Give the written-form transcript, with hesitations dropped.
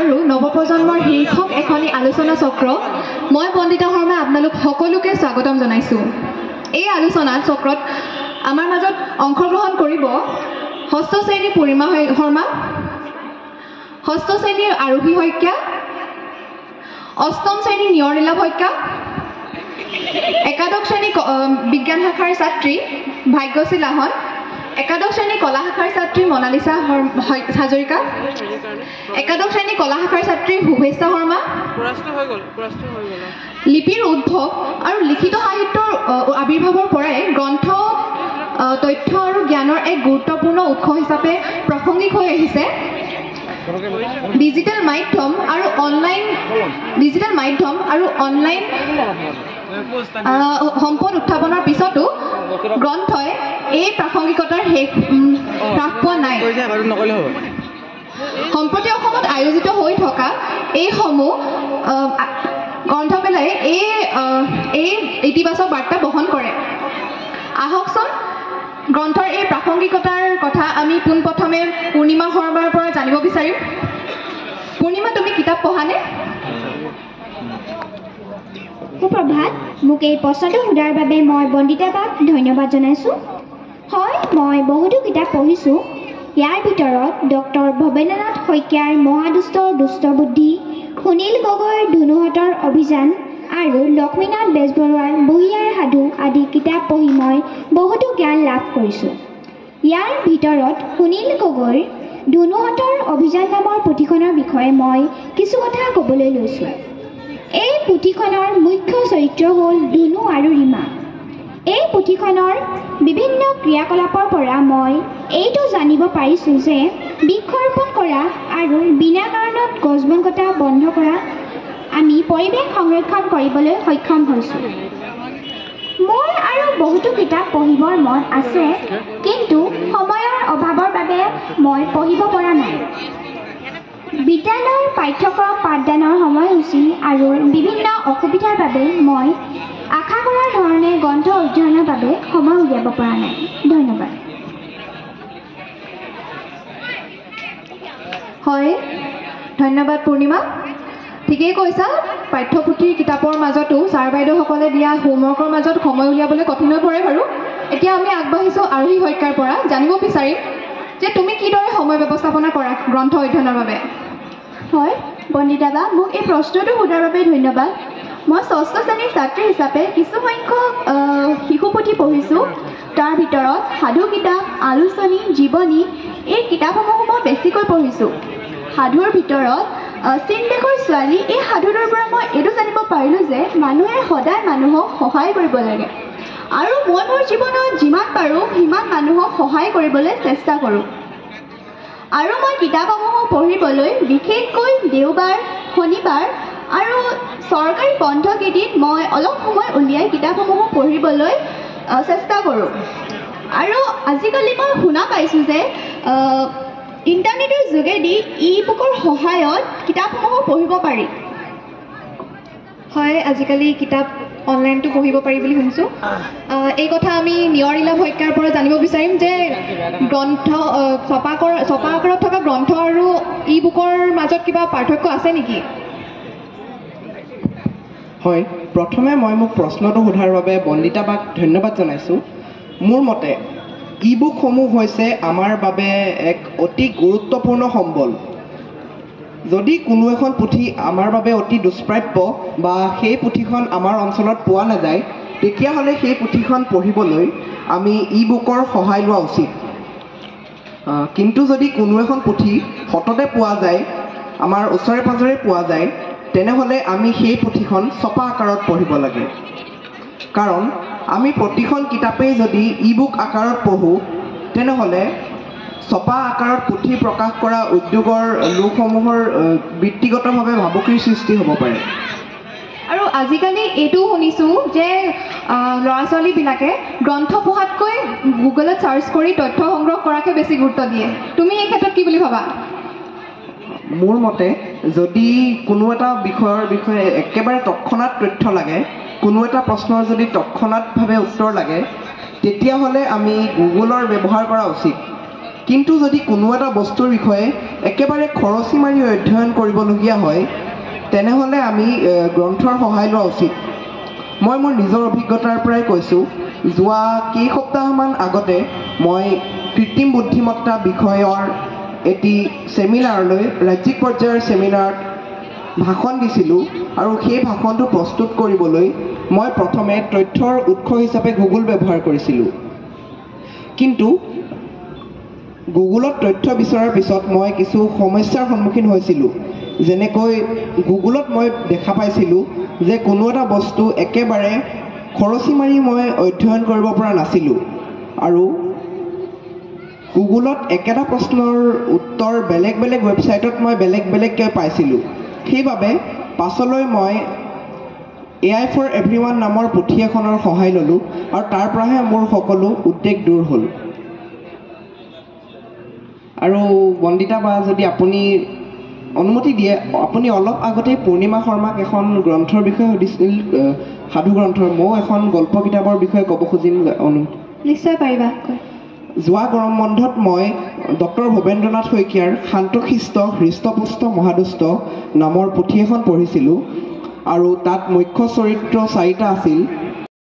আৰু নৱপ্ৰজন্মৰ শীৰ্ষক এখনি আলোচনা চক্ৰ মই বন্দিতা শৰ্মা আপোনালোক সকলোকে স্বাগতম জনাইছোঁ। এই আলোচনা চক্ৰত আমাৰ মাজত অংশগ্ৰহণ কৰিব ষষ্ঠ শ্ৰেণীৰ পূৰ্ণিমা শৰ্মা, ষষ্ঠ শ্ৰেণীৰ আৰোহী শইকীয়া, অষ্টম শ্ৰেণীৰ নিয়ৰলীলা শইকীয়া, একাদশ শ্ৰেণী বিজ্ঞান শাখাৰ ছাত্ৰী ভাগ্যশ্ৰী লাহন, একাদশ শ্ৰেণী কলা শাখাৰ ছাত্ৰী মনালিছা হাজৰিকা, একাদশ শ্ৰেণী কলা শাখাৰ ছাত্ৰী শুভেচ্ছা শৰ্মা, লিপিৰ উদ্ভৱ আৰু লিখিত সাহিত্যৰ আৱিৰ্ভাৱৰ পৰাই গ্ৰন্থ তথ্য আৰু জ্ঞানৰ এক গুৰুত্বপূৰ্ণ উৎস হিচাপে প্ৰাসংগিক হৈ আহিছে। ডিজিটেল মাধ্যম আৰু অনলাইন সম্পদ উত্থাপনৰ পিছতো গ্ৰন্থই এই প্ৰাসংগিকতাৰ হ্ৰাস পোৱা নাই। সম্প্ৰতি অসমত আয়োজিত হৈ থকা এইসমূহ গ্ৰন্থমেলাই এই ইতিবাচক বাৰ্তা বহন কৰে। আহকচোন গ্ৰন্থৰ এই প্ৰাসংগিকতাৰ কথা আমি পোনপ্ৰথমে পূৰ্ণিমা শৰ্মাৰ পৰা জানিব বিচাৰিম। পূৰ্ণিমা, তুমি কিতাপ পঢ়ানে? সুপ্ৰভাত। মোক এই প্ৰশ্নটো সোধাৰ বাবে মই বন্দিতা বাক ধন্যবাদ জনাইছোঁ। হয়, মই বহুতো কিতাপ পঢ়িছোঁ। ইয়াৰ ভিতৰত ডক্টৰ ভৱেন্দ্ৰনাথ শইকীয়াৰ মহাদুষ্টৰ দুষ্ট বুদ্ধি, সুনীল গগৈৰ ধুনুহঁতৰ অভিযান আৰু লক্ষ্মীনাথ বেজবৰুৱাৰ বুঢ়ীআইৰ সাধু আদি কিতাপ পঢ়ি মই বহুতো জ্ঞান লাভ কৰিছোঁ। ইয়াৰ ভিতৰত সুনীল গগৈৰ ধুনুহঁতৰ অভিযান নামৰ পুথিখনৰ বিষয়ে মই কিছু কথা ক'বলৈ লৈছোঁ। এই পুথিখনৰ মুখ্য চৰিত্ৰ হ'ল ধুনু আৰু ৰীমা। এই পুথিখনৰ বিভিন্ন ক্ৰিয়াকলাপৰ পৰা মই এইটো জানিব পাৰিছোঁ যে বৃক্ষৰোপণ কৰা আৰু বিনা কাৰণত গছ বন কটা বন্ধ কৰা আমি পৰিৱেশ সংৰক্ষণ কৰিবলৈ সক্ষম হৈছোঁ। মোৰ আৰু বহুতো কিতাপ পঢ়িবৰ মন আছে, কিন্তু সময়ৰ অভাৱৰ বাবে মই পঢ়িব পৰা নাই। বিদ্যালয়ৰ পাঠ্যক্ৰম পাঠদানৰ সময়সূচী আৰু বিভিন্ন অসুবিধাৰ বাবে মই আশা কৰাৰ ধৰণে গ্ৰন্থ অধ্যয়নৰ বাবে সময় উলিয়াব পৰা নাই। ধন্যবাদ। হয়, ধন্যবাদ পূৰ্ণিমা। ঠিকেই কৈছা, পাঠ্যপুথিৰ কিতাপৰ মাজতো ছাৰ বাইদেউসকলে দিয়া হোমৱৰ্কৰ মাজত সময় উলিয়াবলৈ কঠিন হৈ পৰে বাৰু। এতিয়া আমি আগবাঢ়িছোঁ আৰোহী শইকীয়াৰ পৰা। জানিব বিচাৰিম যে তুমি কিদৰে সময় ব্যৱস্থাপনা কৰা গ্ৰন্থ অধ্যয়নৰ বাবে? হয়, বন্দিতা বা, মোক এই প্ৰশ্নটো সোধাৰ বাবে ধন্যবাদ। মই ষষ্ঠ শ্ৰেণীৰ ছাত্ৰী হিচাপে কিছুসংখ্যক শিশু পুথি পঢ়িছোঁ। তাৰ ভিতৰত সাধু কিতাপ, আলোচনী, জীৱনী এই কিতাপসমূহ মই বেছিকৈ পঢ়িছোঁ। সাধুৰ ভিতৰত চীনদেশৰ ছোৱালী এই সাধুটোৰ পৰা মই এইটো জানিব পাৰিলোঁ যে মানুহে সদায় মানুহক সহায় কৰিব লাগে আৰু মই মোৰ জীৱনত যিমান পাৰোঁ সিমান মানুহক সহায় কৰিবলৈ চেষ্টা কৰোঁ। আৰু মই কিতাপসমূহ পঢ়িবলৈ বিশেষকৈ দেওবাৰ, শনিবাৰ আৰু চৰকাৰী বন্ধ কেইদিন মই অলপ সময় উলিয়াই কিতাপসমূহ পঢ়িবলৈ চেষ্টা কৰোঁ। আৰু আজিকালি মই শুনা পাইছোঁ যে ইণ্টাৰনেটৰ যোগেদি ই-বুকৰ সহায়ত কিতাপসমূহ পঢ়িব পাৰি। হয়, আজিকালি কিতাপ অনলাইনতো পঢ়িব পাৰি বুলি শুনিছোঁ। এই কথা আমি নিয়ৰলীলা শইকীয়াৰ পৰা জানিব বিচাৰিম যে গ্ৰন্থ ছপা আকাৰত থকা গ্ৰন্থ আৰু ই-বুকৰ মাজত কিবা পাৰ্থক্য আছে নেকি? হয়, প্ৰথমে মই মোক প্ৰশ্নটো সোধাৰ বাবে বন্দিতা বাক ধন্যবাদ জনাইছোঁ। মোৰ মতে ই-বুকসমূহ হৈছে আমাৰ বাবে এক অতি গুৰুত্বপূৰ্ণ সম্বল। যদি কোনো এখন পুথি আমাৰ বাবে অতি দুষ্প্ৰাপ্য বা সেই পুথিখন আমাৰ অঞ্চলত পোৱা নাযায়, তেতিয়াহ'লে সেই পুথিখন পঢ়িবলৈ আমি ই-বুকৰ সহায় লোৱা উচিত। কিন্তু যদি কোনো এখন পুথি সততে পোৱা যায়, আমাৰ ওচৰে পাঁজৰে পোৱা যায়, তেনেহ'লে আমি সেই পুথিখন ছপা আকাৰত পঢ়িব লাগে। কাৰণ আমি প্ৰতিখন কিতাপেই যদি ই-বুক আকাৰত পঢ়োঁ, তেনেহ'লে ছপা আকাৰত পুথি প্ৰকাশ কৰা উদ্যোগৰ লোকসমূহৰ ব্যক্তিগতভাৱে ভাবুকিৰ সৃষ্টি হ'ব পাৰে। আৰু আজিকালি এইটোও শুনিছোঁ যে ল'ৰা ছোৱালীবিলাকে গ্ৰন্থ পঢ়াতকৈ গুগলত চাৰ্চ কৰি তথ্য সংগ্ৰহ কৰাকে বেছি গুৰুত্ব দিয়ে। তুমি এই ক্ষেত্ৰত কি বুলি ভাবা? মোৰ মতে যদি কোনো এটা বিষয়ৰ বিষয়ে একেবাৰে তৎক্ষণাত তথ্য লাগে, কোনো এটা প্ৰশ্নৰ যদি তৎক্ষণাতভাৱে উত্তৰ লাগে, তেতিয়াহ'লে আমি গুগলৰ ব্যৱহাৰ কৰা উচিত। কিন্তু যদি কোনো এটা বস্তুৰ বিষয়ে একেবাৰে খৰচি মাৰি অধ্যয়ন কৰিবলগীয়া হয় তেনেহ'লে আমি গ্ৰন্থৰ সহায় লোৱা উচিত। মই মোৰ নিজৰ অভিজ্ঞতাৰ পৰাই কৈছোঁ, যোৱা কেইসপ্তাহমান আগতে মই কৃত্ৰিম বুদ্ধিমত্তা বিষয়ৰ এটি ছেমিনাৰলৈ ৰাজ্যিক পৰ্যায়ৰ ছেমিনাৰত ভাষণ দিছিলোঁ আৰু সেই ভাষণটো প্ৰস্তুত কৰিবলৈ মই প্ৰথমে তথ্যৰ উৎস হিচাপে গুগল ব্যৱহাৰ কৰিছিলোঁ। কিন্তু গুগলত তথ্য বিচৰাৰ পিছত মই কিছু সমস্যাৰ সন্মুখীন হৈছিলোঁ। যেনেকৈ গুগলত মই দেখা পাইছিলোঁ যে কোনো এটা বস্তু একেবাৰে খৰচি মাৰি মই অধ্যয়ন কৰিব পৰা নাছিলোঁ আৰু গুগলত একেটা প্ৰশ্নৰ উত্তৰ বেলেগ বেলেগ ৱেবছাইটত মই বেলেগ বেলেগকৈ পাইছিলোঁ। সেইবাবে পাছলৈ মই AI for Everyone নামৰ পুথি এখনৰ সহায় ল'লোঁ আৰু তাৰ পৰাহে মোৰ সকলো উদ্বেগ দূৰ হ'ল। আৰু বন্দিতা বা যদি আপুনি অনুমতি দিয়ে, আপুনি অলপ আগতে পূৰ্ণিমা শৰ্মাক এখন গ্ৰন্থৰ বিষয়ে সুধিছিল, সাধু গ্ৰন্থৰ। ময়ো এখন গল্প কিতাপৰ বিষয়ে ক'ব খুজিম। নিশ্চয় পাৰিবা। যোৱা গৰম বন্ধত মই ডক্টৰ ভৱেন্দ্ৰনাথ শইকীয়াৰ শান্তশিষ্ট হৃষ্টপুষ্ট মহাদুষ্ট নামৰ পুথি এখন পঢ়িছিলোঁ আৰু তাত মুখ্য চৰিত্ৰ 4টা আছিল।